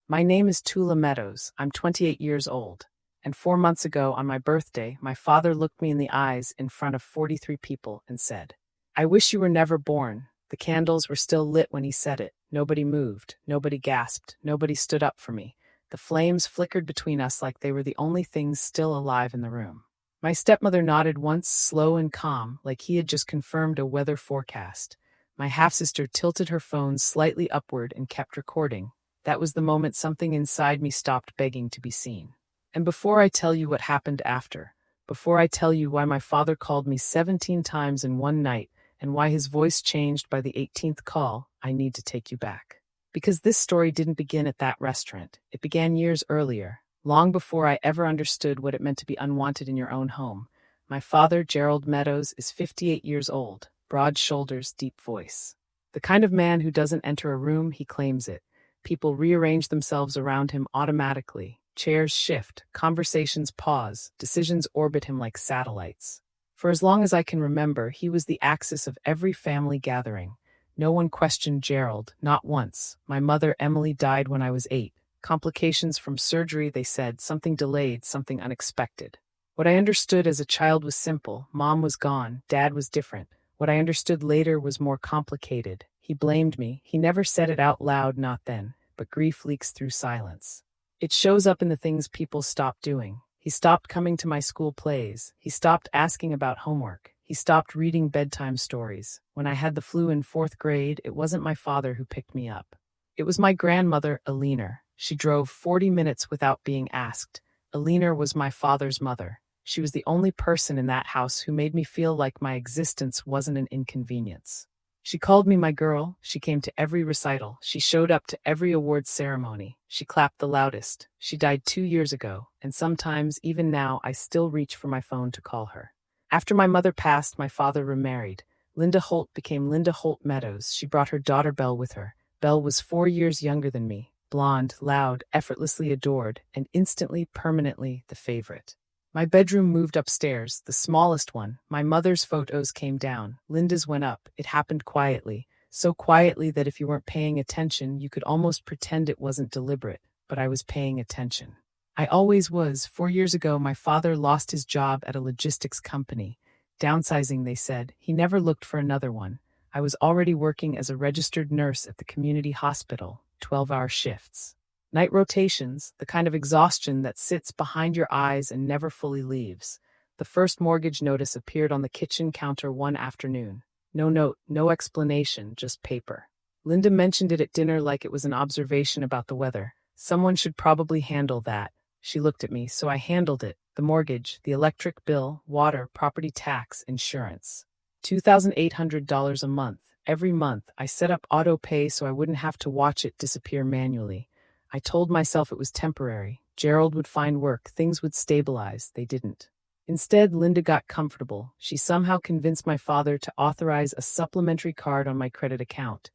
My name is Tula Meadows. I'm 28 years old. And 4 months ago, on my birthday, my father looked me in the eyes in front of 43 people and said, "I wish you were never born." The candles were still lit when he said it. Nobody moved. Nobody gasped. Nobody stood up for me. The flames flickered between us like they were the only things still alive in the room. My stepmother nodded once, slow and calm, like he had just confirmed a weather forecast. My half-sister tilted her phone slightly upward and kept recording. That was the moment something inside me stopped begging to be seen. And before I tell you what happened after, before I tell you why my father called me 17 times in one night and why his voice changed by the 18th call, I need to take you back. Because this story didn't begin at that restaurant. It began years earlier, long before I ever understood what it meant to be unwanted in your own home. My father, Gerald Meadows, is 58 years old, broad shoulders, deep voice. The kind of man who doesn't enter a room, he claims it. People rearrange themselves around him automatically. Chairs shift, conversations pause, decisions orbit him like satellites. For as long as I can remember, he was the axis of every family gathering. No one questioned Gerald, not once. My mother, Emily, died when I was 8. Complications from surgery, they said, something delayed, something unexpected. What I understood as a child was simple. Mom was gone, Dad was different. What I understood later was more complicated. He blamed me. He never said it out loud, not then, but grief leaks through silence. It shows up in the things people stop doing. He stopped coming to my school plays. He stopped asking about homework. He stopped reading bedtime stories. When I had the flu in 4th grade, it wasn't my father who picked me up. It was my grandmother, Alina. She drove 40 minutes without being asked. Alina was my father's mother. She was the only person in that house who made me feel like my existence wasn't an inconvenience. She called me my girl. She came to every recital. She showed up to every awards ceremony. She clapped the loudest. She died 2 years ago, and sometimes, even now, I still reach for my phone to call her. After my mother passed, my father remarried. Linda Holt became Linda Holt Meadows. She brought her daughter Belle with her. Belle was 4 years younger than me. Blonde, loud, effortlessly adored, and instantly, permanently, the favorite. My bedroom moved upstairs, the smallest one. My mother's photos came down. Linda's went up. It happened quietly. So quietly that if you weren't paying attention, you could almost pretend it wasn't deliberate. But I was paying attention. I always was. 4 years ago, my father lost his job at a logistics company. Downsizing, they said. He never looked for another one. I was already working as a registered nurse at the community hospital. 12-hour shifts. Night rotations, the kind of exhaustion that sits behind your eyes and never fully leaves. The first mortgage notice appeared on the kitchen counter one afternoon. No note, no explanation, just paper. Linda mentioned it at dinner like it was an observation about the weather. Someone should probably handle that. She looked at me, so I handled it. The mortgage, the electric bill, water, property tax, insurance. $2,800 a month. Every month, I set up auto pay so I wouldn't have to watch it disappear manually. I told myself it was temporary. Gerald would find work, things would stabilize. They didn't. Instead, Linda got comfortable. She somehow convinced my father to authorize a supplementary card on my credit account.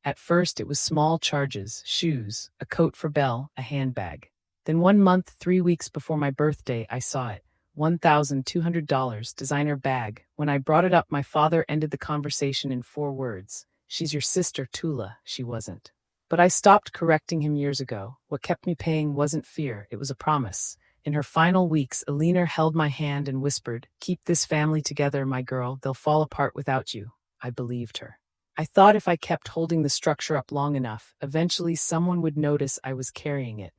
At first, it was small charges, shoes, a coat for Belle, a handbag. Then 1 month, 3 weeks before my birthday, I saw it. $1,200, designer bag. When I brought it up, my father ended the conversation in 4 words. "She's your sister, Tula." She wasn't. But I stopped correcting him years ago. What kept me paying wasn't fear, it was a promise. In her final weeks, Alina held my hand and whispered, "Keep this family together, my girl. They'll fall apart without you." I believed her. I thought if I kept holding the structure up long enough, eventually someone would notice I was carrying it.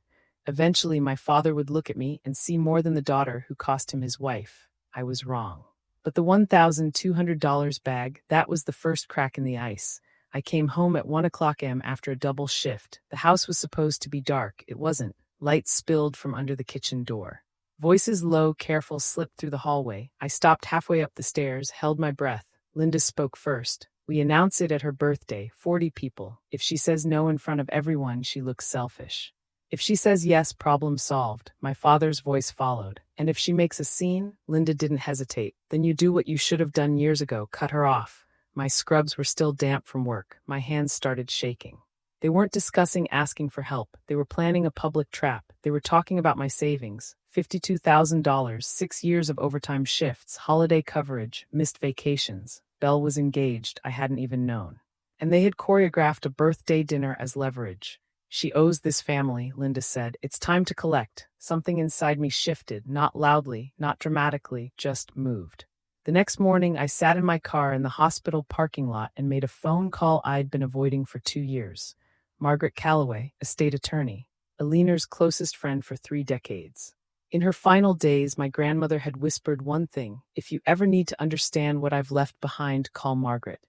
Eventually, my father would look at me and see more than the daughter who cost him his wife. I was wrong. But the $1,200 bag, that was the first crack in the ice. I came home at 1 a.m. after a double shift. The house was supposed to be dark. It wasn't. Light spilled from under the kitchen door. Voices low, careful, slipped through the hallway. I stopped halfway up the stairs, held my breath. Linda spoke first. "We announce it at her birthday, 40 people. If she says no in front of everyone, she looks selfish. If she says yes, problem solved." My father's voice followed. "And if she makes a scene," Linda didn't hesitate, "then you do what you should have done years ago, cut her off." My scrubs were still damp from work. My hands started shaking. They weren't discussing asking for help. They were planning a public trap. They were talking about my savings. $52,000, 6 years of overtime shifts, holiday coverage, missed vacations. Belle was engaged. I hadn't even known. And they had choreographed a birthday dinner as leverage. She owes this family, Linda said. It's time to collect. Something inside me shifted, not loudly, not dramatically, just moved. The next morning, I sat in my car in the hospital parking lot and made a phone call I'd been avoiding for 2 years. Margaret Calloway, a state attorney, Alina's closest friend for 3 decades. In her final days, my grandmother had whispered one thing: if you ever need to understand what I've left behind, call Margaret.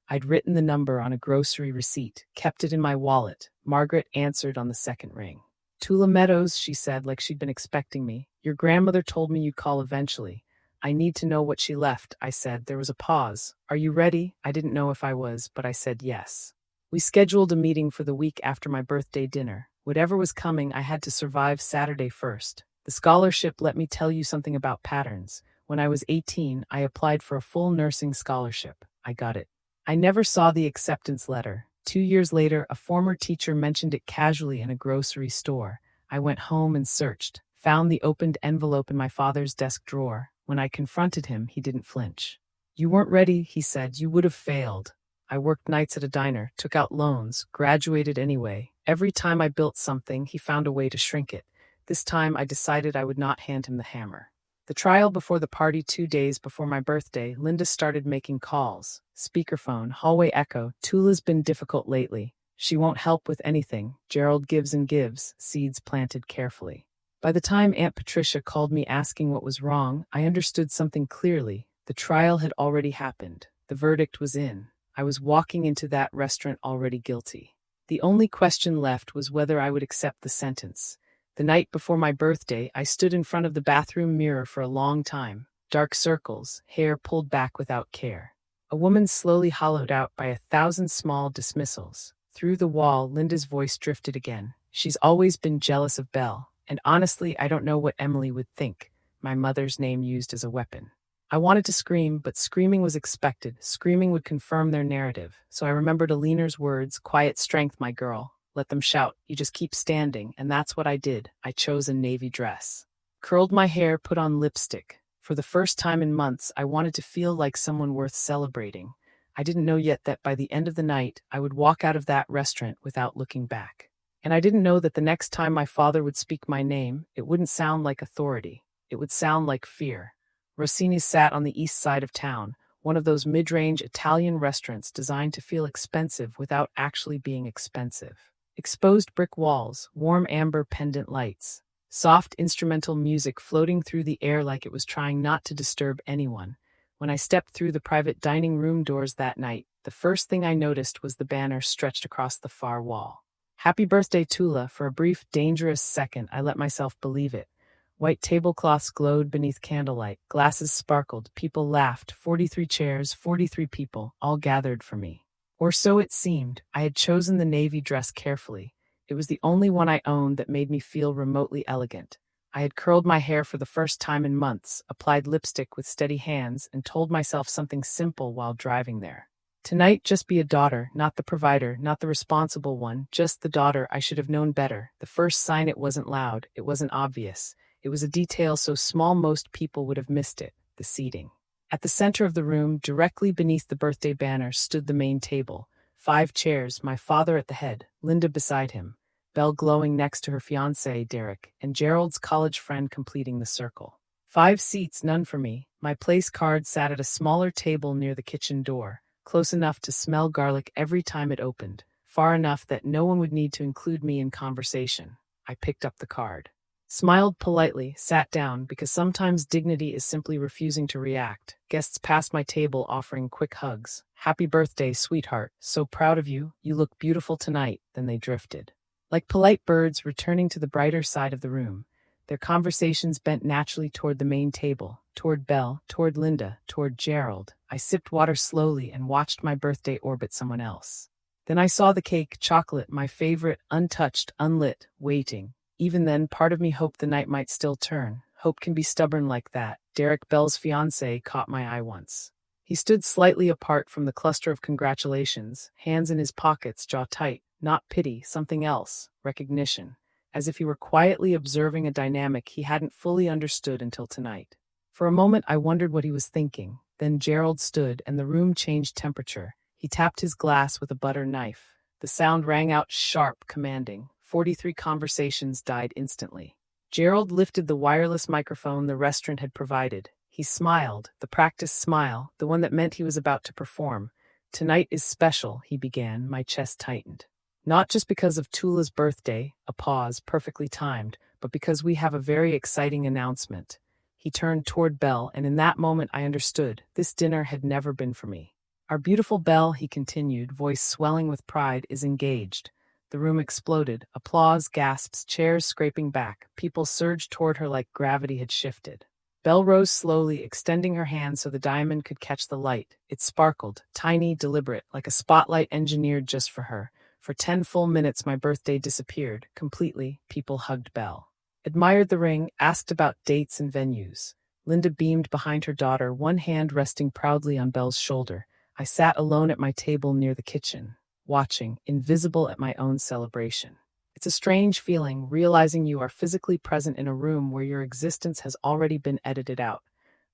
I'd written the number on a grocery receipt, kept it in my wallet. Margaret answered on the second ring. Tula Meadows, she said, like she'd been expecting me. Your grandmother told me you'd call eventually. I need to know what she left, I said. There was a pause. Are you ready? I didn't know if I was, but I said yes. We scheduled a meeting for the week after my birthday dinner. Whatever was coming, I had to survive Saturday first. The scholarship let me tell you something about patterns. When I was 18, I applied for a full nursing scholarship. I got it. I never saw the acceptance letter. 2 years later, a former teacher mentioned it casually in a grocery store. I went home and searched, found the opened envelope in my father's desk drawer. When I confronted him, he didn't flinch. You weren't ready, he said. You would have failed. I worked nights at a diner, took out loans, graduated anyway. Every time I built something, he found a way to shrink it. This time, I decided I would not hand him the hammer. The trial before the party 2 days before my birthday, Linda started making calls. Speakerphone, hallway echo. Tula's been difficult lately. She won't help with anything. Gerald gives and gives, seeds planted carefully. By the time Aunt Patricia called me asking what was wrong, I understood something clearly. The trial had already happened. The verdict was in. I was walking into that restaurant already guilty. The only question left was whether I would accept the sentence. The night before my birthday, I stood in front of the bathroom mirror for a long time. Dark circles, hair pulled back without care. A woman slowly hollowed out by 1,000 small dismissals. Through the wall, Linda's voice drifted again. She's always been jealous of Belle, and honestly, I don't know what Emily would think. My mother's name used as a weapon. I wanted to scream, but screaming was expected. Screaming would confirm their narrative. So I remembered Alina's words, quiet strength, my girl. Let them shout. You just keep standing, and that's what I did. I chose a navy dress. Curled my hair, put on lipstick. For the first time in months, I wanted to feel like someone worth celebrating. I didn't know yet that by the end of the night, I would walk out of that restaurant without looking back. And I didn't know that the next time my father would speak my name, it wouldn't sound like authority. It would sound like fear. Rossini's sat on the east side of town, one of those mid-range Italian restaurants designed to feel expensive without actually being expensive. Exposed brick walls, warm amber pendant lights, soft instrumental music floating through the air like it was trying not to disturb anyone. When I stepped through the private dining room doors that night, the first thing I noticed was the banner stretched across the far wall. Happy birthday, Tula. For a brief, dangerous second, I let myself believe it. White tablecloths glowed beneath candlelight, glasses sparkled, people laughed, 43 chairs, 43 people, all gathered for me. Or so it seemed. I had chosen the navy dress carefully. It was the only one I owned that made me feel remotely elegant. I had curled my hair for the first time in months, applied lipstick with steady hands, and told myself something simple while driving there. Tonight, just be a daughter, not the provider, not the responsible one, just the daughter. I should have known better. The first sign, it wasn't loud, it wasn't obvious. It was a detail so small most people would have missed it: the seating. At the center of the room, directly beneath the birthday banner, stood the main table. 5 chairs, my father at the head, Linda beside him, Belle glowing next to her fiancé, Derek, and Gerald's college friend completing the circle. 5 seats, none for me. My place card sat at a smaller table near the kitchen door, close enough to smell garlic every time it opened, far enough that no one would need to include me in conversation. I picked up the card. Smiled politely, sat down, because sometimes dignity is simply refusing to react. Guests passed my table offering quick hugs. Happy birthday, sweetheart. So proud of you. You look beautiful tonight. Then they drifted. Like polite birds returning to the brighter side of the room, their conversations bent naturally toward the main table, toward Belle, toward Linda, toward Gerald. I sipped water slowly and watched my birthday orbit someone else. Then I saw the cake, chocolate, my favorite, untouched, unlit, waiting. Even then, part of me hoped the night might still turn. Hope can be stubborn like that. Derek, Belle's fiancé, caught my eye once. He stood slightly apart from the cluster of congratulations, hands in his pockets, jaw tight. Not pity, something else, recognition, as if he were quietly observing a dynamic he hadn't fully understood until tonight. For a moment, I wondered what he was thinking. Then Gerald stood, and the room changed temperature. He tapped his glass with a butter knife. The sound rang out sharp, commanding. 43 conversations died instantly. Gerald lifted the wireless microphone the restaurant had provided. He smiled, the practiced smile, the one that meant he was about to perform. "Tonight is special," he began, my chest tightened. "Not just because of Tula's birthday," a pause, perfectly timed, "but because we have a very exciting announcement." He turned toward Belle, and in that moment I understood. This dinner had never been for me. "Our beautiful Belle," he continued, voice swelling with pride, "is engaged." The room exploded. Applause, gasps, chairs scraping back. People surged toward her like gravity had shifted. Belle rose slowly, extending her hand so the diamond could catch the light. It sparkled, tiny, deliberate, like a spotlight engineered just for her. For 10 full minutes my birthday disappeared. Completely, people hugged Belle. Admired the ring, asked about dates and venues. Linda beamed behind her daughter, one hand resting proudly on Belle's shoulder. I sat alone at my table near the kitchen, watching, invisible at my own celebration. It's a strange feeling, realizing you are physically present in a room where your existence has already been edited out.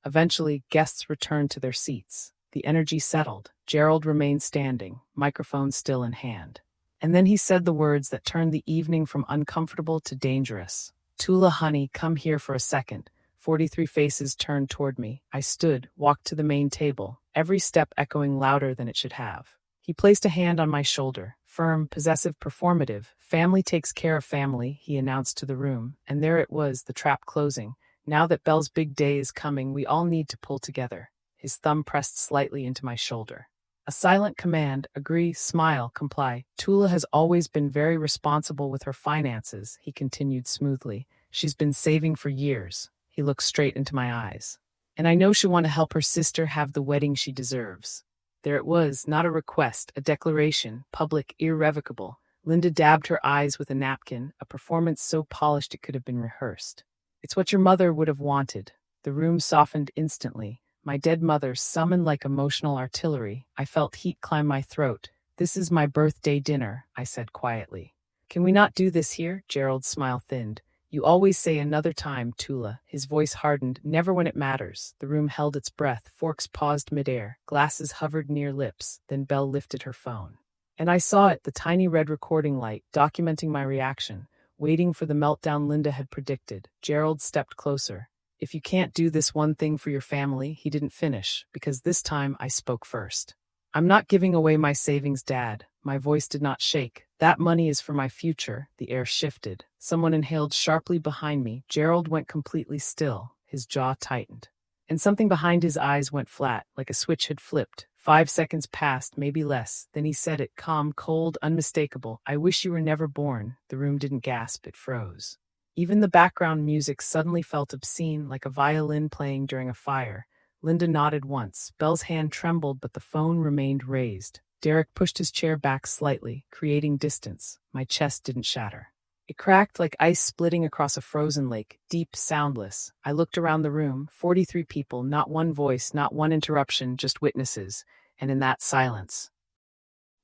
Eventually, guests returned to their seats. The energy settled. Gerald remained standing, microphone still in hand. And then he said the words that turned the evening from uncomfortable to dangerous. "Tula, honey, come here for a second." 43 faces turned toward me. I stood, walked to the main table, every step echoing louder than it should have. He placed a hand on my shoulder, firm, possessive, performative. "Family takes care of family," he announced to the room, and there it was, the trap closing. "Now that Belle's big day is coming, we all need to pull together." His thumb pressed slightly into my shoulder. A silent command: agree, smile, comply. "Tula has always been very responsible with her finances," he continued smoothly. "She's been saving for years." He looked straight into my eyes. "And I know she'll want to help her sister have the wedding she deserves." There it was, not a request, a declaration, public, irrevocable. Linda dabbed her eyes with a napkin, a performance so polished it could have been rehearsed. "It's what your mother would have wanted." The room softened instantly. My dead mother summoned like emotional artillery. I felt heat climb my throat. "This is my birthday dinner," I said quietly. "Can we not do this here?" Gerald's smile thinned. "You always say another time, Tula." His voice hardened. "Never when it matters." The room held its breath. Forks paused midair. Glasses hovered near lips. Then Belle lifted her phone. And I saw it, the tiny red recording light, documenting my reaction, waiting for the meltdown Linda had predicted. Gerald stepped closer. "If you can't do this one thing for your family," he didn't finish, because this time I spoke first. "I'm not giving away my savings, Dad." My voice did not shake. "That money is for my future." The air shifted. Someone inhaled sharply behind me. Gerald went completely still. His jaw tightened. And something behind his eyes went flat, like a switch had flipped. 5 seconds passed, maybe less. Then he said it, calm, cold, unmistakable. "I wish you were never born." The room didn't gasp, it froze. Even the background music suddenly felt obscene, like a violin playing during a fire. Linda nodded once. Belle's hand trembled, but the phone remained raised. Derek pushed his chair back slightly, creating distance. My chest didn't shatter. It cracked like ice splitting across a frozen lake, deep, soundless. I looked around the room, 43 people, not one voice, not one interruption, just witnesses. And in that silence,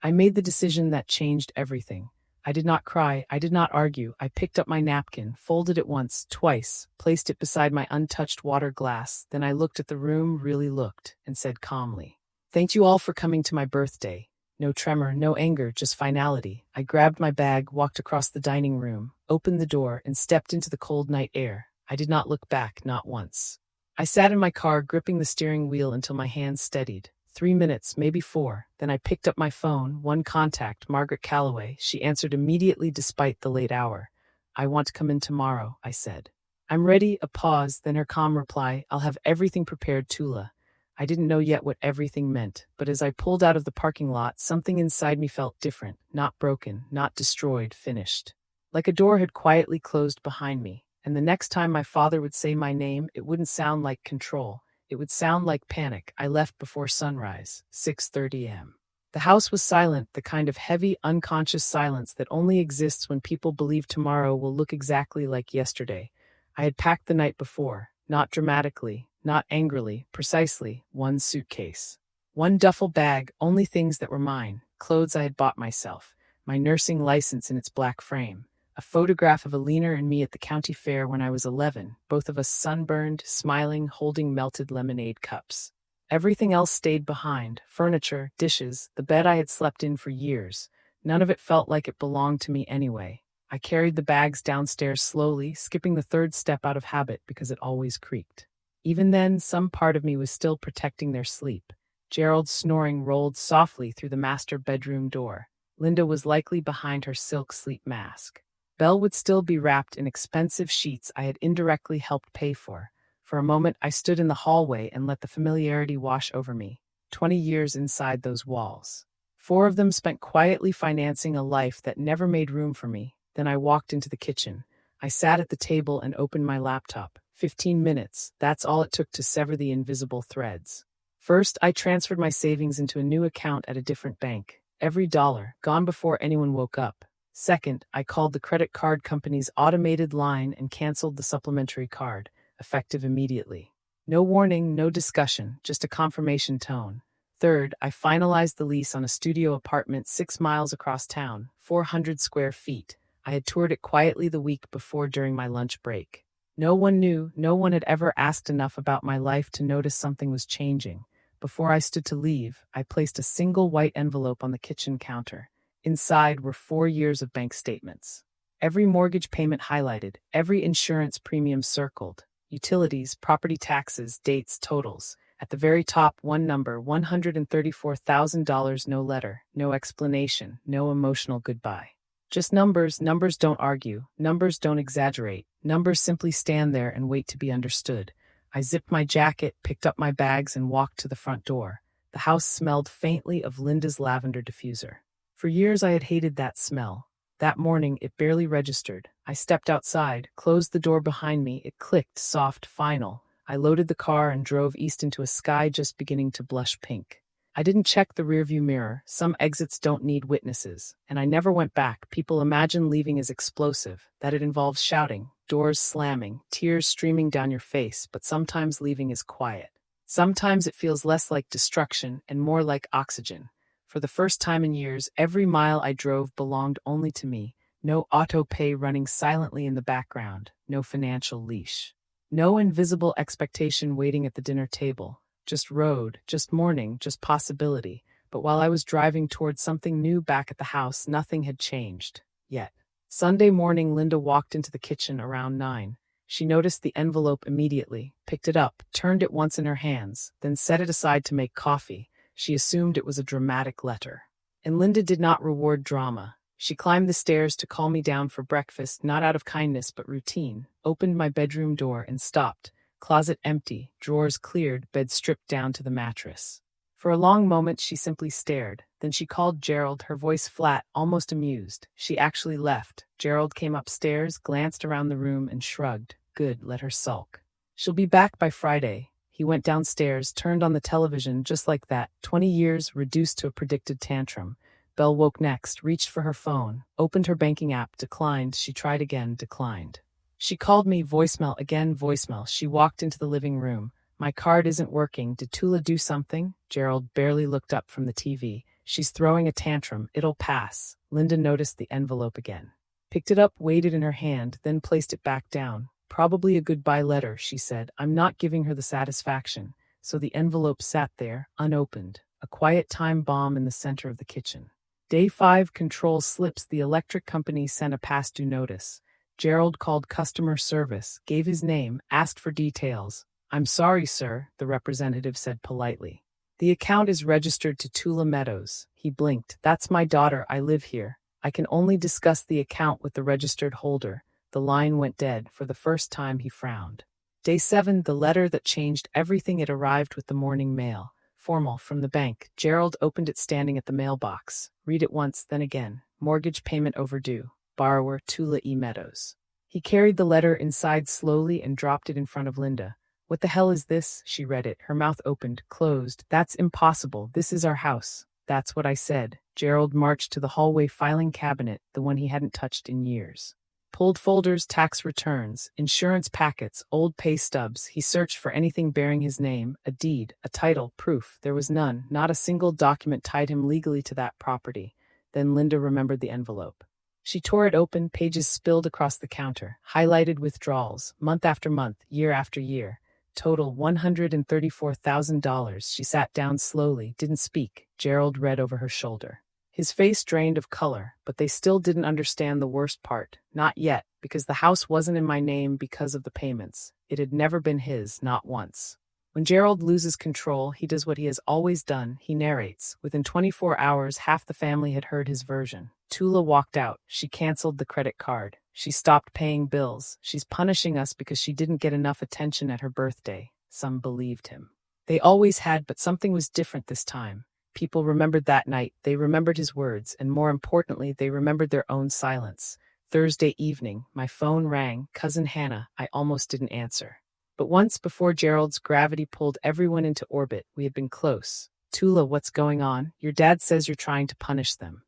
I made the decision that changed everything. I did not cry, I did not argue. I picked up my napkin, folded it once, twice, placed it beside my untouched water glass. Then I looked at the room, really looked, and said calmly, "Thank you all for coming to my birthday." No tremor, no anger, just finality. I grabbed my bag, walked across the dining room, opened the door, and stepped into the cold night air. I did not look back, not once. I sat in my car, gripping the steering wheel until my hands steadied. 3 minutes, maybe 4. Then I picked up my phone, one contact, Margaret Calloway. She answered immediately despite the late hour. "I want to come in tomorrow," I said. "I'm ready." A pause, then her calm reply, "I'll have everything prepared, Tula." I didn't know yet what everything meant, but as I pulled out of the parking lot, something inside me felt different, not broken, not destroyed, finished. Like a door had quietly closed behind me, and the next time my father would say my name, it wouldn't sound like control. It would sound like panic. I left before sunrise, 6:30 a.m. The house was silent, the kind of heavy, unconscious silence that only exists when people believe tomorrow will look exactly like yesterday. I had packed the night before, not dramatically, not angrily, precisely, one suitcase. One duffel bag, only things that were mine, clothes I had bought myself, my nursing license in its black frame, a photograph of Alina and me at the county fair when I was 11, both of us sunburned, smiling, holding melted lemonade cups. Everything else stayed behind, furniture, dishes, the bed I had slept in for years. None of it felt like it belonged to me anyway. I carried the bags downstairs slowly, skipping the third step out of habit because it always creaked. Even then, some part of me was still protecting their sleep. Gerald's snoring rolled softly through the master bedroom door. Linda was likely behind her silk sleep mask. Belle would still be wrapped in expensive sheets I had indirectly helped pay for. For a moment, I stood in the hallway and let the familiarity wash over me. 20 years inside those walls. 4 of them spent quietly financing a life that never made room for me. Then I walked into the kitchen. I sat at the table and opened my laptop. 15 minutes, that's all it took to sever the invisible threads. First, I transferred my savings into a new account at a different bank. Every dollar, gone before anyone woke up. Second, I called the credit card company's automated line and canceled the supplementary card, effective immediately. No warning, no discussion, just a confirmation tone. Third, I finalized the lease on a studio apartment 6 miles across town, 400 square feet. I had toured it quietly the week before during my lunch break. No one knew, no one had ever asked enough about my life to notice something was changing. Before I stood to leave, I placed a single white envelope on the kitchen counter. Inside were 4 years of bank statements. Every mortgage payment highlighted, every insurance premium circled. Utilities, property taxes, dates, totals. At the very top, one number, $134,000, no letter, no explanation, no emotional goodbye. Just numbers. Numbers don't argue. Numbers don't exaggerate. Numbers simply stand there and wait to be understood. I zipped my jacket, picked up my bags, and walked to the front door. The house smelled faintly of Linda's lavender diffuser. For years I had hated that smell. That morning, it barely registered. I stepped outside, closed the door behind me. It clicked, soft, final. I loaded the car and drove east into a sky just beginning to blush pink. I didn't check the rearview mirror. Some exits don't need witnesses. And I never went back. People imagine leaving is explosive, that it involves shouting, doors slamming, tears streaming down your face, but sometimes leaving is quiet. Sometimes it feels less like destruction and more like oxygen. For the first time in years, every mile I drove belonged only to me. No auto-pay running silently in the background. No financial leash. No invisible expectation waiting at the dinner table. Just road, just morning, just possibility. But while I was driving towards something new back at the house, nothing had changed. Yet. Sunday morning, Linda walked into the kitchen around 9. She noticed the envelope immediately, picked it up, turned it once in her hands, then set it aside to make coffee. She assumed it was a dramatic letter. And Linda did not reward drama. She climbed the stairs to call me down for breakfast, not out of kindness but routine, opened my bedroom door and stopped. Closet empty, drawers cleared, bed stripped down to the mattress. For a long moment she simply stared. Then she called Gerald, her voice flat, almost amused. She actually left. Gerald came upstairs, glanced around the room and shrugged. Good, let her sulk. She'll be back by Friday. He went downstairs, turned on the television just like that. 20 years reduced to a predicted tantrum. Belle woke next, reached for her phone, opened her banking app, declined. She tried again, declined. She called me, voicemail, again voicemail. She walked into the living room. My card isn't working. Did Tula do something? Gerald barely looked up from the TV. She's throwing a tantrum. It'll pass. Linda noticed the envelope again. Picked it up, weighed it in her hand, then placed it back down. Probably a goodbye letter, she said. I'm not giving her the satisfaction. So the envelope sat there, unopened. A quiet time bomb in the center of the kitchen. Day 5, control slips. The electric company sent a past due notice. Gerald called customer service, gave his name, asked for details. I'm sorry, sir, the representative said politely. The account is registered to Tula Meadows. He blinked. That's my daughter. I live here. I can only discuss the account with the registered holder. The line went dead. For the first time, he frowned. Day 7, the letter that changed everything. It arrived with the morning mail. Formal, from the bank. Gerald opened it standing at the mailbox. Read it once, then again. Mortgage payment overdue. Borrower, Tula E. Meadows. He carried the letter inside slowly and dropped it in front of Linda. What the hell is this? She read it. Her mouth opened, closed. That's impossible. This is our house. That's what I said. Gerald marched to the hallway filing cabinet, the one he hadn't touched in years. Pulled folders, tax returns, insurance packets, old pay stubs. He searched for anything bearing his name, a deed, a title, proof. There was none. Not a single document tied him legally to that property. Then Linda remembered the envelope. She tore it open, pages spilled across the counter, highlighted withdrawals, month after month, year after year. Total $134,000. She sat down slowly, didn't speak. Gerald read over her shoulder. His face drained of color, but they still didn't understand the worst part. Not yet, because the house wasn't in my name because of the payments. It had never been his, not once. When Gerald loses control, he does what he has always done, he narrates. Within 24 hours, half the family had heard his version. Tula walked out. She canceled the credit card. She stopped paying bills. She's punishing us because she didn't get enough attention at her birthday. Some believed him. They always had, but something was different this time. People remembered that night. They remembered his words, and more importantly, they remembered their own silence. Thursday evening, my phone rang. Cousin Hannah. I almost didn't answer. But once before Gerald's gravity pulled everyone into orbit, we had been close. Tula, what's going on? Your dad says you're trying to punish them.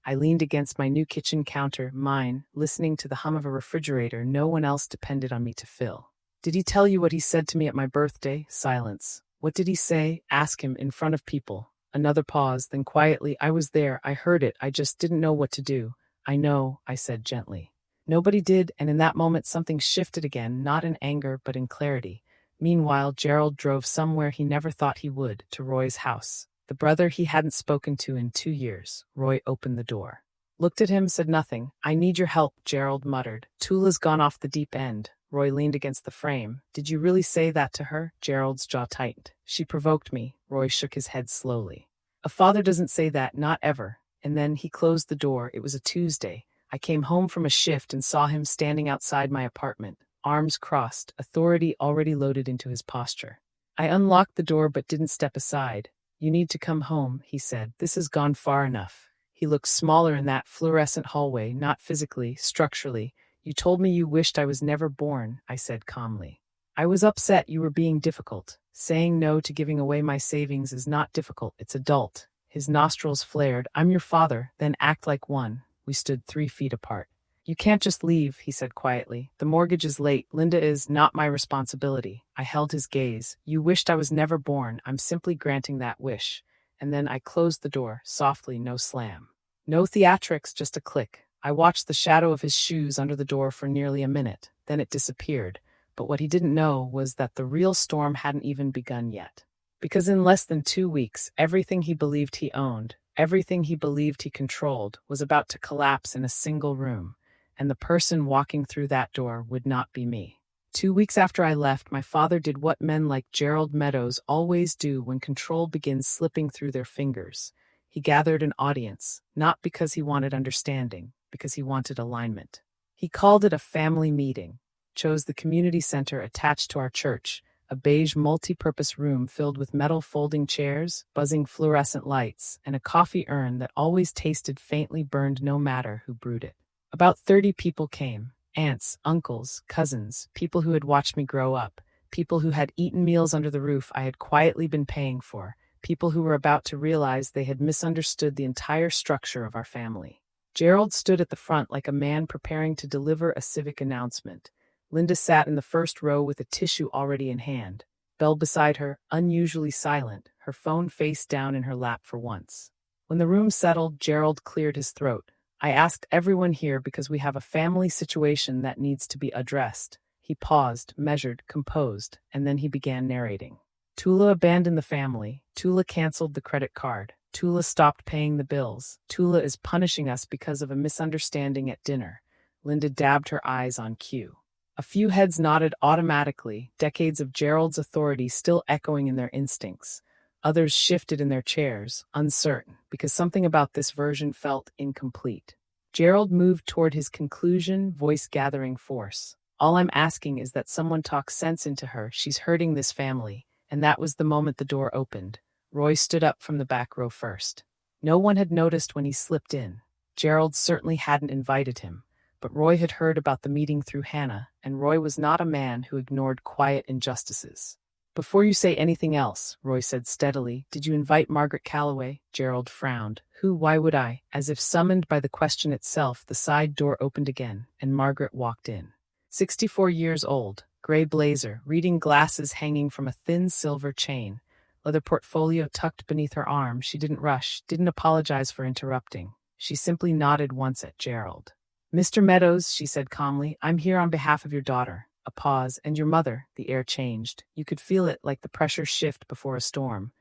I leaned against my new kitchen counter, mine, listening to the hum of a refrigerator no one else depended on me to fill. Did he tell you what he said to me at my birthday? Silence. What did he say? Ask him in front of people. Another pause, then quietly, I was there, I heard it, I just didn't know what to do. I know, I said gently. Nobody did, and in that moment something shifted again, not in anger, but in clarity. Meanwhile, Gerald drove somewhere he never thought he would, to Roy's house. The brother he hadn't spoken to in 2 years. Roy opened the door. Looked at him, said nothing. I need your help, Gerald muttered. Tula's gone off the deep end. Roy leaned against the frame. Did you really say that to her? Gerald's jaw tightened. She provoked me. Roy shook his head slowly. A father doesn't say that, not ever. And then he closed the door. It was a Tuesday. I came home from a shift and saw him standing outside my apartment, arms crossed, authority already loaded into his posture. I unlocked the door but didn't step aside. You need to come home, he said. This has gone far enough. He looked smaller in that fluorescent hallway, not physically, structurally. You told me you wished I was never born, I said calmly. I was upset you were being difficult. Saying no to giving away my savings is not difficult, it's adult. His nostrils flared. I'm your father, then act like one. We stood 3 feet apart. You can't just leave, he said quietly. The mortgage is late. Linda is not my responsibility. I held his gaze. You wished I was never born. I'm simply granting that wish. And then I closed the door, softly, no slam. No theatrics, just a click. I watched the shadow of his shoes under the door for nearly a minute. Then it disappeared. But what he didn't know was that the real storm hadn't even begun yet. Because in less than 2 weeks, everything he believed he owned, everything he believed he controlled, was about to collapse in a single room. And the person walking through that door would not be me. 2 weeks after I left, my father did what men like Gerald Meadows always do when control begins slipping through their fingers. He gathered an audience, not because he wanted understanding, because he wanted alignment. He called it a family meeting, chose the community center attached to our church, a beige multi-purpose room filled with metal folding chairs, buzzing fluorescent lights, and a coffee urn that always tasted faintly burned no matter who brewed it. About 30 people came. Aunts, uncles, cousins, people who had watched me grow up, people who had eaten meals under the roof I had quietly been paying for, people who were about to realize they had misunderstood the entire structure of our family. Gerald stood at the front like a man preparing to deliver a civic announcement. Linda sat in the first row with a tissue already in hand. Belle beside her, unusually silent, her phone face down in her lap for once. When the room settled, Gerald cleared his throat. I asked everyone here because we have a family situation that needs to be addressed. He paused, measured, composed, and then he began narrating. Tula abandoned the family. Tula canceled the credit card. Tula stopped paying the bills. Tula is punishing us because of a misunderstanding at dinner. Linda dabbed her eyes on cue. A few heads nodded automatically, decades of Gerald's authority still echoing in their instincts. Others shifted in their chairs, uncertain, because something about this version felt incomplete. Gerald moved toward his conclusion, voice gathering force. All I'm asking is that someone talk sense into her. She's hurting this family. And that was the moment the door opened. Roy stood up from the back row first. No one had noticed when he slipped in. Gerald certainly hadn't invited him. But Roy had heard about the meeting through Hannah, and Roy was not a man who ignored quiet injustices. Before you say anything else, Roy said steadily, did you invite Margaret Calloway? Gerald frowned. Who, why would I? As if summoned by the question itself, the side door opened again, and Margaret walked in. 64 years old, gray blazer, reading glasses hanging from a thin silver chain, leather portfolio tucked beneath her arm. She didn't rush, didn't apologize for interrupting. She simply nodded once at Gerald. Mr. Meadows, she said calmly, I'm here on behalf of your daughter. A pause, and your mother. The air changed. You could feel it, like the pressure shift before a storm.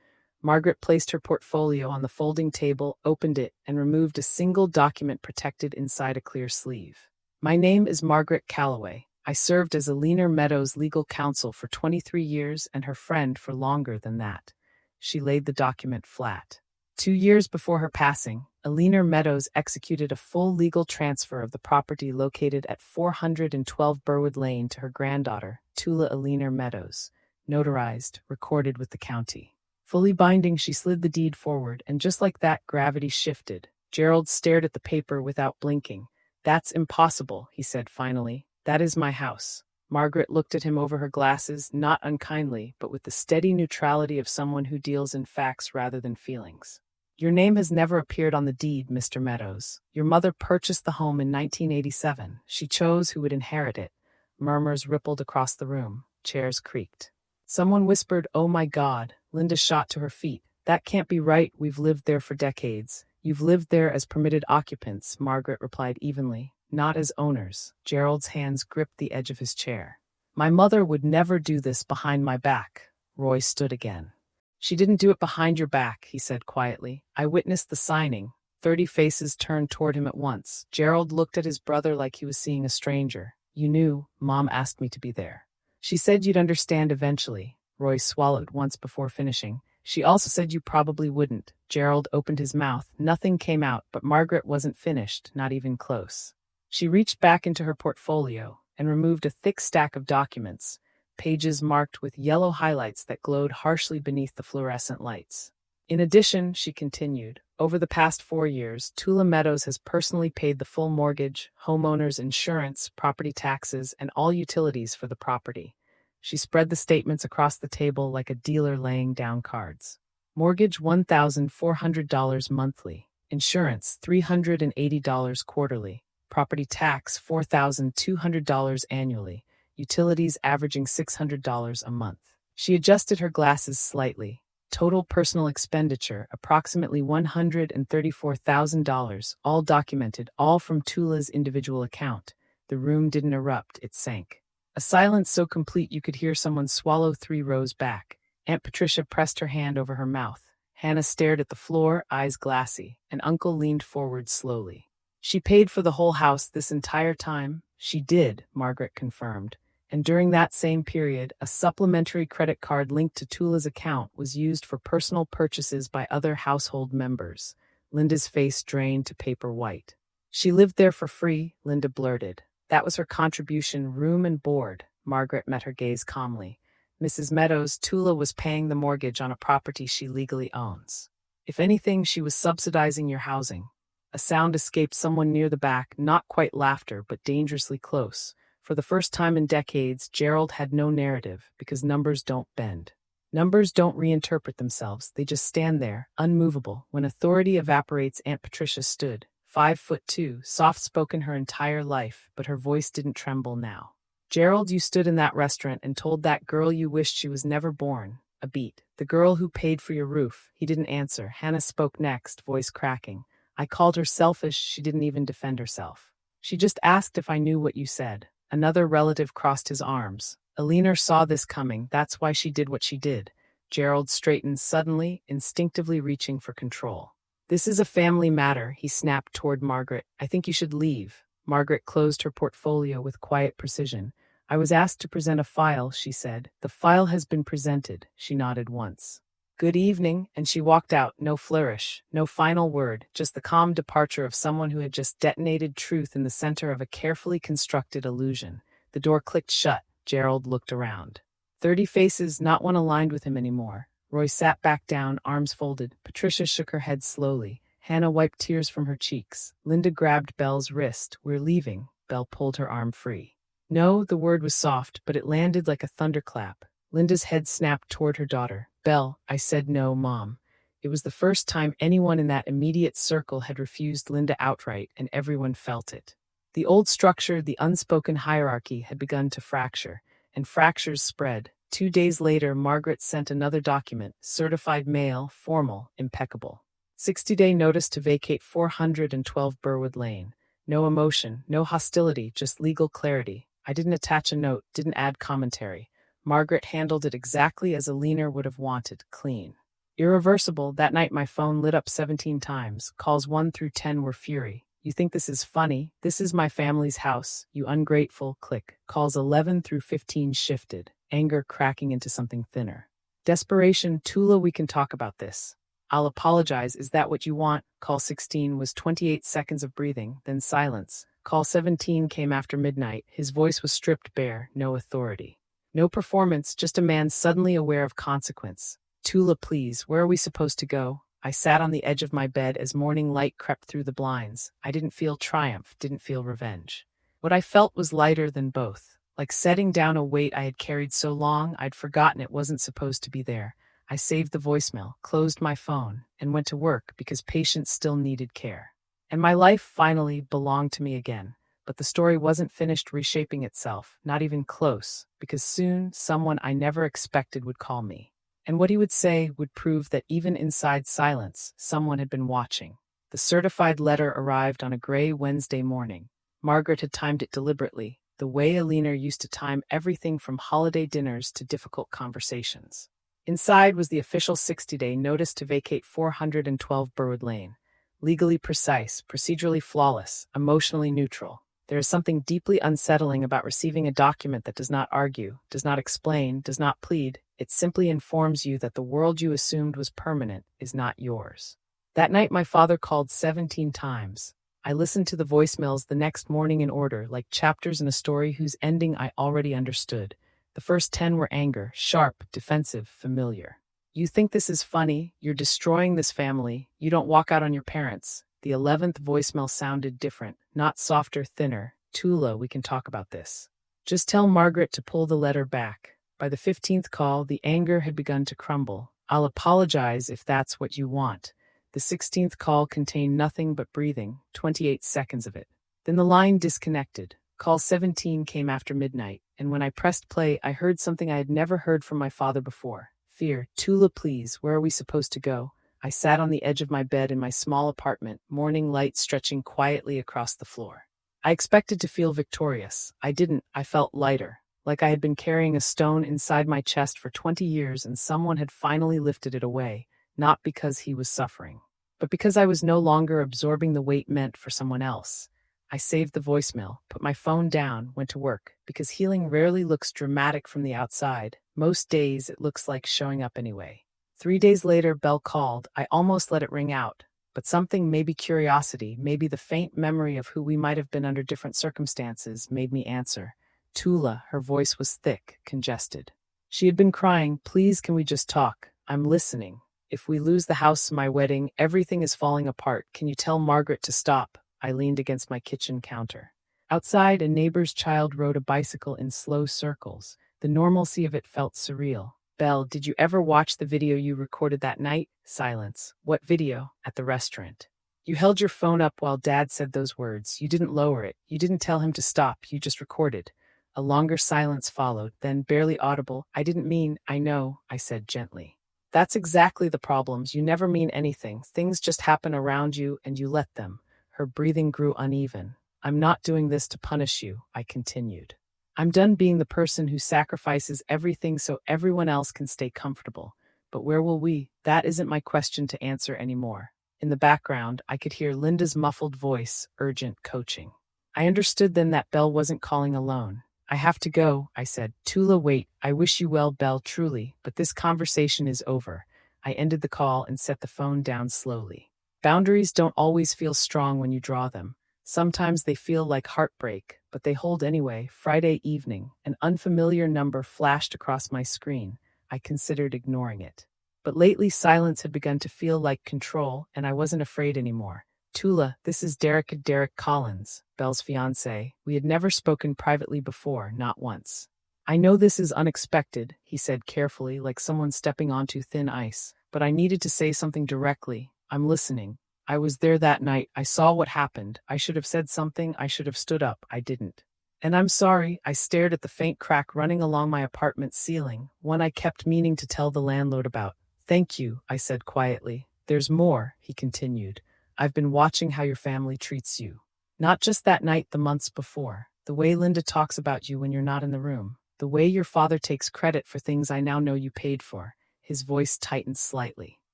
Margaret placed her portfolio on the folding table, opened it, and removed a single document protected inside a clear sleeve. My name is Margaret Calloway. I served as Alina Meadows' legal counsel for 23 years and her friend for longer than that. She laid the document flat. 2 years before her passing, Alina Meadows executed a full legal transfer of the property located at 412 Burwood Lane to her granddaughter, Tula Alina Meadows, notarized, recorded with the county. Fully binding, she slid the deed forward, and just like that, gravity shifted. Gerald stared at the paper without blinking. "That's impossible," he said finally. "That is my house." Margaret looked at him over her glasses, not unkindly, but with the steady neutrality of someone who deals in facts rather than feelings. "Your name has never appeared on the deed, Mr. Meadows. Your mother purchased the home in 1987. She chose who would inherit it." Murmurs rippled across the room. Chairs creaked. Someone whispered, "Oh my God." Linda shot to her feet. "That can't be right. We've lived there for decades." "You've lived there as permitted occupants," Margaret replied evenly. "Not as owners." Gerald's hands gripped the edge of his chair. "My mother would never do this behind my back." Roy stood again. "She didn't do it behind your back," he said quietly. "I witnessed the signing." 30 faces turned toward him at once. Gerald looked at his brother like he was seeing a stranger. "You knew. Mom asked me to be there. She said you'd understand eventually." Roy swallowed once before finishing. "She also said you probably wouldn't." Gerald opened his mouth. Nothing came out, but Margaret wasn't finished, not even close. She reached back into her portfolio and removed a thick stack of documents, pages marked with yellow highlights that glowed harshly beneath the fluorescent lights. "In addition," she continued, "over the past 4 years, Tula Meadows has personally paid the full mortgage, homeowner's insurance, property taxes, and all utilities for the property." She spread the statements across the table like a dealer laying down cards. Mortgage $1,400 monthly. Insurance $380 quarterly. Property tax $4,200 annually. Utilities averaging $600 a month. She adjusted her glasses slightly. Total personal expenditure, approximately $134,000, all documented, all from Tula's individual account. The room didn't erupt, it sank. A silence so complete you could hear someone swallow 3 rows back. Aunt Patricia pressed her hand over her mouth. Hannah stared at the floor, eyes glassy, and Uncle leaned forward slowly. "She paid for the whole house this entire time?" "She did," Margaret confirmed. "And during that same period, a supplementary credit card linked to Tula's account was used for personal purchases by other household members." Linda's face drained to paper white. "She lived there for free," Linda blurted. "That was her contribution, room and board." Margaret met her gaze calmly. "Mrs. Meadows, Tula was paying the mortgage on a property she legally owns. If anything, she was subsidizing your housing." A sound escaped someone near the back, not quite laughter, but dangerously close. For the first time in decades, Gerald had no narrative, because numbers don't bend. Numbers don't reinterpret themselves, they just stand there, unmovable. When authority evaporates, Aunt Patricia stood. 5'2", soft-spoken her entire life, but her voice didn't tremble now. "Gerald, you stood in that restaurant and told that girl you wished she was never born." A beat. "The girl who paid for your roof." He didn't answer. Hannah spoke next, voice cracking. "I called her selfish. She didn't even defend herself. She just asked if I knew what you said." Another relative crossed his arms. "Alina saw this coming. That's why she did what she did." Gerald straightened suddenly, instinctively reaching for control. "This is a family matter," he snapped toward Margaret. "I think you should leave." Margaret closed her portfolio with quiet precision. "I was asked to present a file," she said. "The file has been presented." She nodded once. "Good evening," and she walked out, no flourish, no final word, just the calm departure of someone who had just detonated truth in the center of a carefully constructed illusion. The door clicked shut. Gerald looked around. 30 faces, not one aligned with him anymore. Roy sat back down, arms folded. Patricia shook her head slowly. Hannah wiped tears from her cheeks. Linda grabbed Belle's wrist. "We're leaving." Belle pulled her arm free. "No," the word was soft, but it landed like a thunderclap. Linda's head snapped toward her daughter. "Belle, I said no, Mom." It was the first time anyone in that immediate circle had refused Linda outright, and everyone felt it. The old structure, the unspoken hierarchy, had begun to fracture, and fractures spread. 2 days later, Margaret sent another document, certified mail, formal, impeccable. 60-day notice to vacate 412 Burwood Lane. No emotion, no hostility, just legal clarity. I didn't attach a note, didn't add commentary. Margaret handled it exactly as Alina would have wanted, clean. Irreversible, that night my phone lit up 17 times. Calls 1 through 10 were fury. You think this is funny? This is my family's house. You ungrateful. Click. Calls 11 through 15 shifted. Anger cracking into something thinner. Desperation. Tula, we can talk about this. I'll apologize. Is that what you want? Call 16 was 28 seconds of breathing, then silence. Call 17 came after midnight. His voice was stripped bare. No authority. No performance, just a man suddenly aware of consequence. Tula, please, where are we supposed to go? I sat on the edge of my bed as morning light crept through the blinds. I didn't feel triumph, didn't feel revenge. What I felt was lighter than both, like setting down a weight I had carried so long I'd forgotten it wasn't supposed to be there. I saved the voicemail, closed my phone, and went to work because patients still needed care. And my life finally belonged to me again. But the story wasn't finished reshaping itself, not even close, because soon someone I never expected would call me. And what he would say would prove that even inside silence, someone had been watching. The certified letter arrived on a gray Wednesday morning. Margaret had timed it deliberately, the way Alina used to time everything from holiday dinners to difficult conversations. Inside was the official 60-day notice to vacate 412 Burwood Lane. Legally precise, procedurally flawless, emotionally neutral. There is something deeply unsettling about receiving a document that does not argue, does not explain, does not plead. It simply informs you that the world you assumed was permanent is not yours. That night my father called 17 times. I listened to the voicemails the next morning in order, like chapters in a story whose ending I already understood. The first 10 were anger, sharp, defensive, familiar. You think this is funny? You're destroying this family. You don't walk out on your parents. The 11th voicemail sounded different, not softer, thinner. Tula, we can talk about this. Just tell Margaret to pull the letter back. By the 15th call, the anger had begun to crumble. I'll apologize if that's what you want. The 16th call contained nothing but breathing, 28 seconds of it. Then the line disconnected. Call 17 came after midnight, and when I pressed play, I heard something I had never heard from my father before. Fear. Tula, please, where are we supposed to go? I sat on the edge of my bed in my small apartment, morning light stretching quietly across the floor. I expected to feel victorious. I didn't. I felt lighter, like I had been carrying a stone inside my chest for 20 years and someone had finally lifted it away, not because he was suffering, but because I was no longer absorbing the weight meant for someone else. I saved the voicemail, put my phone down, went to work, because healing rarely looks dramatic from the outside. Most days it looks like showing up anyway. 3 days later, Belle called. I almost let it ring out, but something, maybe curiosity, maybe the faint memory of who we might have been under different circumstances, made me answer. Tula, her voice was thick, congested. She had been crying. Please, can we just talk? I'm listening. If we lose the house, my wedding, everything is falling apart. Can you tell Margaret to stop? I leaned against my kitchen counter. Outside, a neighbor's child rode a bicycle in slow circles. The normalcy of it felt surreal. Belle, did you ever watch the video you recorded that night? Silence. What video? At the restaurant. You held your phone up while Dad said those words. You didn't lower it. You didn't tell him to stop. You just recorded. A longer silence followed, then barely audible. I didn't mean, I know, I said gently. That's exactly the problems. You never mean anything. Things just happen around you and you let them. Her breathing grew uneven. I'm not doing this to punish you, I continued. I'm done being the person who sacrifices everything so everyone else can stay comfortable. But where will we? That isn't my question to answer anymore. In the background, I could hear Linda's muffled voice, urgent coaching. I understood then that Belle wasn't calling alone. I have to go, I said. Tula, wait. I wish you well, Belle, truly, but this conversation is over. I ended the call and set the phone down slowly. Boundaries don't always feel strong when you draw them. Sometimes they feel like heartbreak, but they hold anyway. Friday evening, an unfamiliar number flashed across my screen. I considered ignoring it. But lately silence had begun to feel like control, and I wasn't afraid anymore. Tula, this is Derek Collins, Belle's fiancé. We had never spoken privately before, not once. I know this is unexpected, he said carefully, like someone stepping onto thin ice, but I needed to say something directly. I'm listening. I was there that night. I saw what happened. I should have said something. I should have stood up. I didn't. And I'm sorry. I stared at the faint crack running along my apartment ceiling, one I kept meaning to tell the landlord about. Thank you, I said quietly. There's more, he continued. I've been watching how your family treats you. Not just that night, the months before. The way Linda talks about you when you're not in the room. The way your father takes credit for things I now know you paid for. His voice tightened slightly.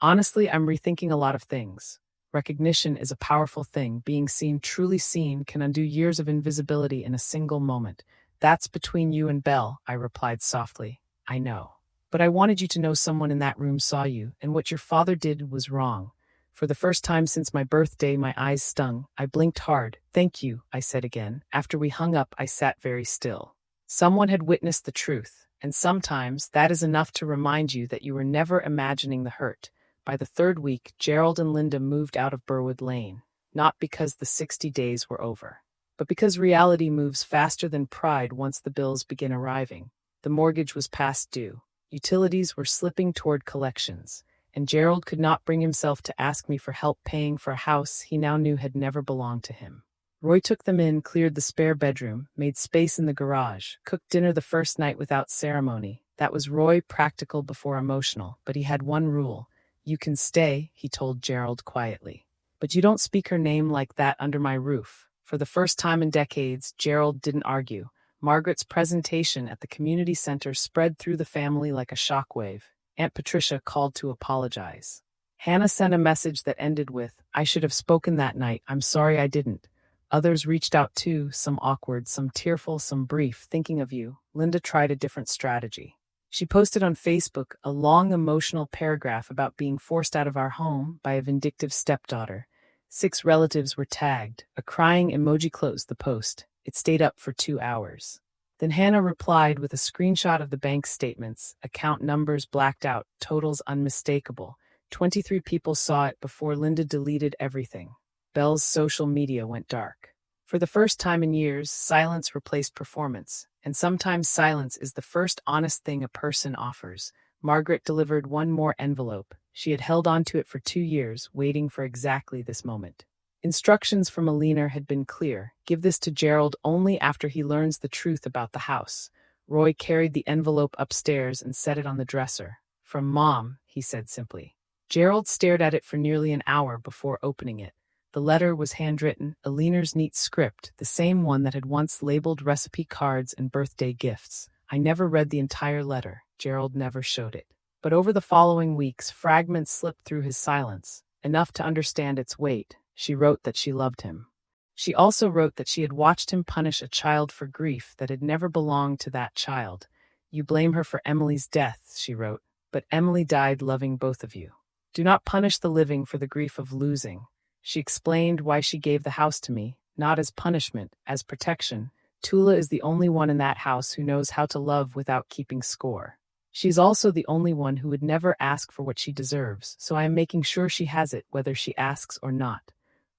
Honestly, I'm rethinking a lot of things. Recognition is a powerful thing. Being seen, truly seen, can undo years of invisibility in a single moment. That's between you and Belle, I replied softly. I know. But I wanted you to know someone in that room saw you, and what your father did was wrong. For the first time since my birthday, my eyes stung. I blinked hard. Thank you, I said again. After we hung up, I sat very still. Someone had witnessed the truth, and sometimes that is enough to remind you that you were never imagining the hurt. By the third week, Gerald and Linda moved out of Burwood Lane, not because the 60 days were over, but because reality moves faster than pride once the bills begin arriving. The mortgage was past due, utilities were slipping toward collections, and Gerald could not bring himself to ask me for help paying for a house he now knew had never belonged to him. Roy took them in, cleared the spare bedroom, made space in the garage, cooked dinner the first night without ceremony. That was Roy, practical before emotional, but he had one rule. You can stay, he told Gerald quietly. But you don't speak her name like that under my roof. For the first time in decades, Gerald didn't argue. Margaret's presentation at the community center spread through the family like a shockwave. Aunt Patricia called to apologize. Hannah sent a message that ended with, I should have spoken that night. I'm sorry I didn't. Others reached out too, some awkward, some tearful, some brief, thinking of you. Linda tried a different strategy. She posted on Facebook a long emotional paragraph about being forced out of our home by a vindictive stepdaughter. 6 relatives were tagged. A crying emoji closed the post. It stayed up for 2 hours. Then Hannah replied with a screenshot of the bank statements, account numbers blacked out, totals unmistakable. 23 people saw it before Linda deleted everything. Belle's social media went dark. For the first time in years, silence replaced performance, and sometimes silence is the first honest thing a person offers. Margaret delivered one more envelope. She had held on to it for 2 years, waiting for exactly this moment. Instructions from Alina had been clear. Give this to Gerald only after he learns the truth about the house. Roy carried the envelope upstairs and set it on the dresser. From Mom, he said simply. Gerald stared at it for nearly an hour before opening it. The letter was handwritten, Alina's neat script, the same one that had once labeled recipe cards and birthday gifts. I never read the entire letter. Gerald never showed it. But over the following weeks, fragments slipped through his silence, enough to understand its weight. She wrote that she loved him. She also wrote that she had watched him punish a child for grief that had never belonged to that child. You blame her for Emily's death, she wrote, but Emily died loving both of you. Do not punish the living for the grief of losing. She explained why she gave the house to me, not as punishment, as protection. Tula is the only one in that house who knows how to love without keeping score. She's also the only one who would never ask for what she deserves, so I am making sure she has it whether she asks or not.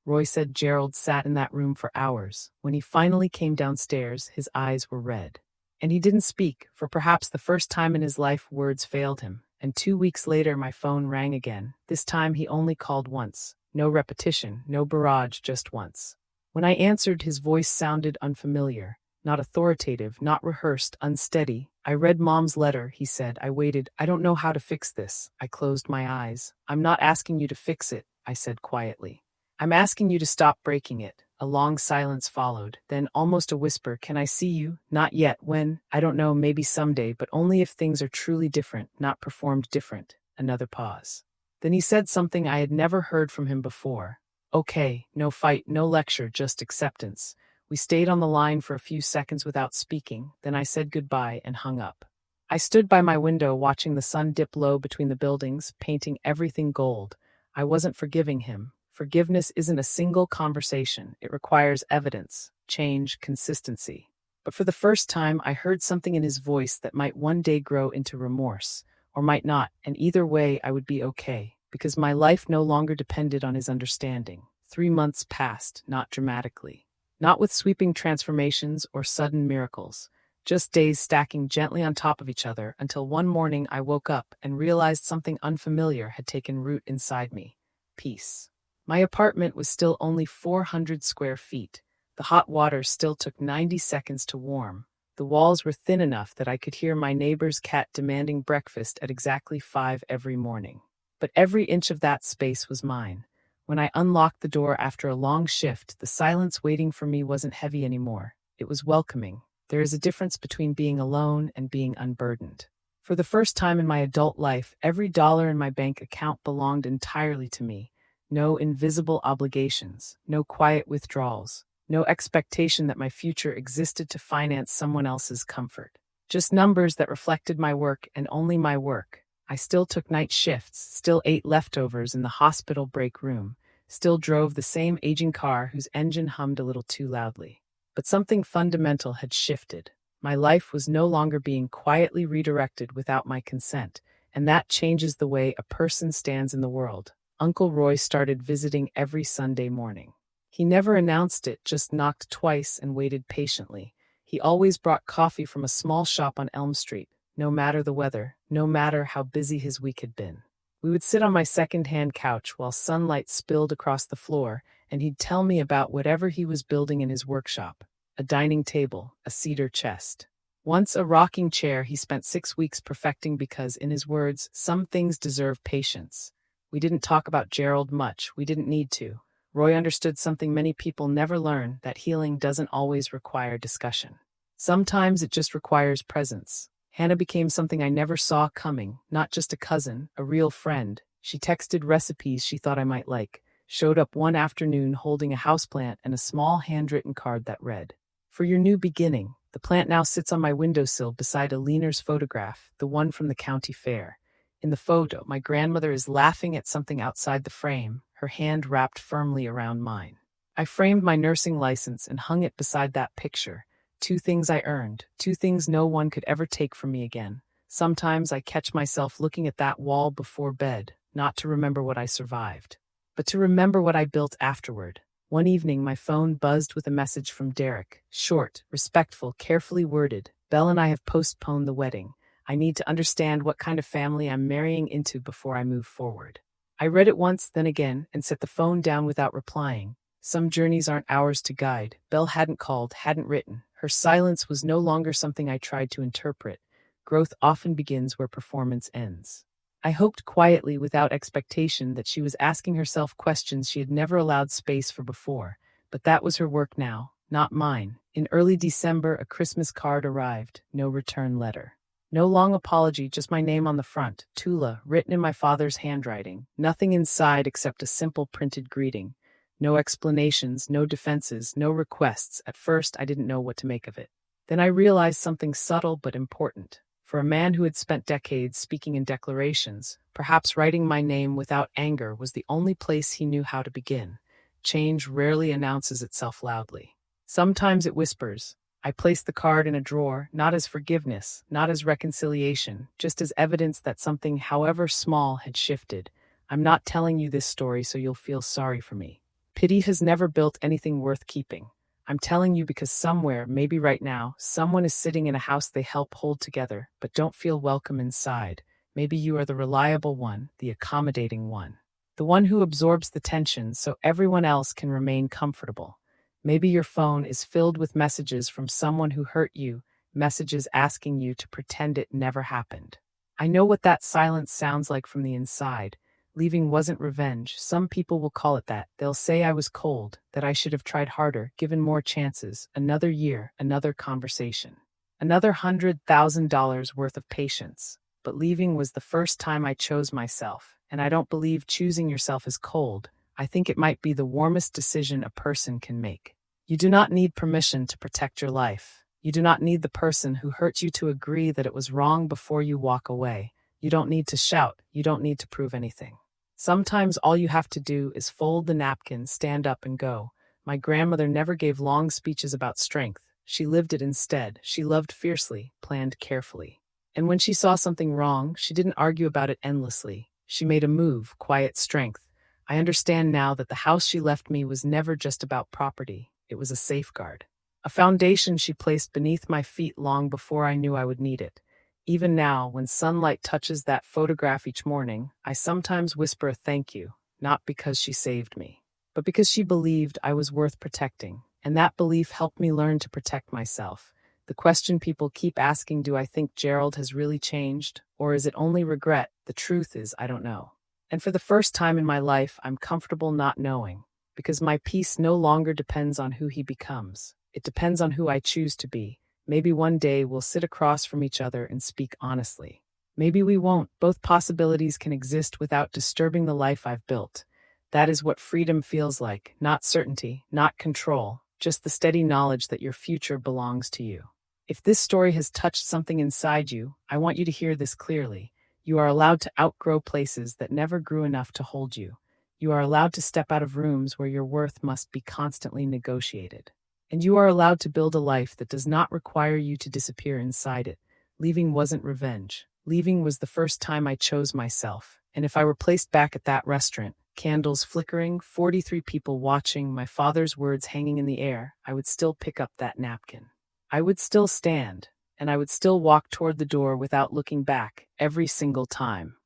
Roy said Gerald sat in that room for hours. When he finally came downstairs, his eyes were red. And he didn't speak, for perhaps the first time in his life words failed him. And 2 weeks later my phone rang again. This time he only called once. No repetition, no barrage, just once. When I answered, his voice sounded unfamiliar, not authoritative, not rehearsed, unsteady. I read Mom's letter, he said. I waited. I don't know how to fix this. I closed my eyes. I'm not asking you to fix it, I said quietly. I'm asking you to stop breaking it. A long silence followed, then almost a whisper. Can I see you? Not yet. When? I don't know, maybe someday, but only if things are truly different, not performed different. Another pause. Then he said something I had never heard from him before. Okay, no fight, no lecture, just acceptance. We stayed on the line for a few seconds without speaking, then I said goodbye and hung up. I stood by my window watching the sun dip low between the buildings, painting everything gold. I wasn't forgiving him. Forgiveness isn't a single conversation. It requires evidence, change, consistency. But for the first time, I heard something in his voice that might one day grow into remorse. Or might not, and either way I would be okay, because my life no longer depended on his understanding. 3 months passed, not dramatically. Not with sweeping transformations or sudden miracles. Just days stacking gently on top of each other until one morning I woke up and realized something unfamiliar had taken root inside me. Peace. My apartment was still only 400 square feet. The hot water still took 90 seconds to warm. The walls were thin enough that I could hear my neighbor's cat demanding breakfast at exactly 5 every morning. But every inch of that space was mine. When I unlocked the door after a long shift, the silence waiting for me wasn't heavy anymore. It was welcoming. There is a difference between being alone and being unburdened. For the first time in my adult life, every dollar in my bank account belonged entirely to me. No invisible obligations, no quiet withdrawals, no expectation that my future existed to finance someone else's comfort. Just numbers that reflected my work and only my work. I still took night shifts, still ate leftovers in the hospital break room, still drove the same aging car whose engine hummed a little too loudly. But something fundamental had shifted. My life was no longer being quietly redirected without my consent, and that changes the way a person stands in the world. Uncle Roy started visiting every Sunday morning. He never announced it, just knocked twice and waited patiently. He always brought coffee from a small shop on Elm Street, no matter the weather, no matter how busy his week had been. We would sit on my second-hand couch while sunlight spilled across the floor, and he'd tell me about whatever he was building in his workshop. A dining table, a cedar chest. Once a rocking chair he spent 6 weeks perfecting because, in his words, some things deserve patience. We didn't talk about Gerald much, we didn't need to. Roy understood something many people never learn, that healing doesn't always require discussion. Sometimes it just requires presence. Hannah became something I never saw coming, not just a cousin, a real friend. She texted recipes she thought I might like, showed up one afternoon holding a houseplant and a small handwritten card that read, "For your new beginning." The plant now sits on my windowsill beside a Leaner's photograph, the one from the county fair. In the photo, my grandmother is laughing at something outside the frame, her hand wrapped firmly around mine. I framed my nursing license and hung it beside that picture. 2 things I earned, 2 things no one could ever take from me again. Sometimes I catch myself looking at that wall before bed, not to remember what I survived, but to remember what I built afterward. One evening, my phone buzzed with a message from Derek. Short, respectful, carefully worded. "Belle and I have postponed the wedding. I need to understand what kind of family I'm marrying into before I move forward." I read it once, then again, and set the phone down without replying. Some journeys aren't ours to guide. Belle hadn't called, hadn't written. Her silence was no longer something I tried to interpret. Growth often begins where performance ends. I hoped quietly, without expectation, that she was asking herself questions she had never allowed space for before. But that was her work now, not mine. In early December, a Christmas card arrived. No return letter. No long apology, just my name on the front, Tula, written in my father's handwriting. Nothing inside except a simple printed greeting. No explanations, no defenses, no requests. At first, I didn't know what to make of it. Then I realized something subtle but important. For a man who had spent decades speaking in declarations, perhaps writing my name without anger was the only place he knew how to begin. Change rarely announces itself loudly. Sometimes it whispers. I placed the card in a drawer, not as forgiveness, not as reconciliation, just as evidence that something, however small, had shifted. I'm not telling you this story so you'll feel sorry for me. Pity has never built anything worth keeping. I'm telling you because somewhere, maybe right now, someone is sitting in a house they help hold together, but don't feel welcome inside. Maybe you are the reliable one, the accommodating one. The one who absorbs the tension so everyone else can remain comfortable. Maybe your phone is filled with messages from someone who hurt you, messages asking you to pretend it never happened. I know what that silence sounds like from the inside. Leaving wasn't revenge. Some people will call it that. They'll say I was cold, that I should have tried harder, given more chances, another year, another conversation, another $100,000 worth of patience. But leaving was the first time I chose myself, and I don't believe choosing yourself is cold. I think it might be the warmest decision a person can make. You do not need permission to protect your life. You do not need the person who hurt you to agree that it was wrong before you walk away. You don't need to shout. You don't need to prove anything. Sometimes all you have to do is fold the napkin, stand up, and go. My grandmother never gave long speeches about strength. She lived it instead. She loved fiercely, planned carefully. And when she saw something wrong, she didn't argue about it endlessly. She made a move, quiet strength. I understand now that the house she left me was never just about property. It was a safeguard. A foundation she placed beneath my feet long before I knew I would need it. Even now, when sunlight touches that photograph each morning, I sometimes whisper a thank you, not because she saved me, but because she believed I was worth protecting, and that belief helped me learn to protect myself. The question people keep asking, do I think Gerald has really changed, or is it only regret? The truth is, I don't know. And for the first time in my life, I'm comfortable not knowing, because my peace no longer depends on who he becomes. It depends on who I choose to be. Maybe one day we'll sit across from each other and speak honestly. Maybe we won't. Both possibilities can exist without disturbing the life I've built. That is what freedom feels like, not certainty, not control, just the steady knowledge that your future belongs to you. If this story has touched something inside you, I want you to hear this clearly. You are allowed to outgrow places that never grew enough to hold you. You are allowed to step out of rooms where your worth must be constantly negotiated. And you are allowed to build a life that does not require you to disappear inside it. Leaving wasn't revenge. Leaving was the first time I chose myself. And if I were placed back at that restaurant, candles flickering, 43 people watching, my father's words hanging in the air, I would still pick up that napkin. I would still stand, and I would still walk toward the door without looking back, every single time.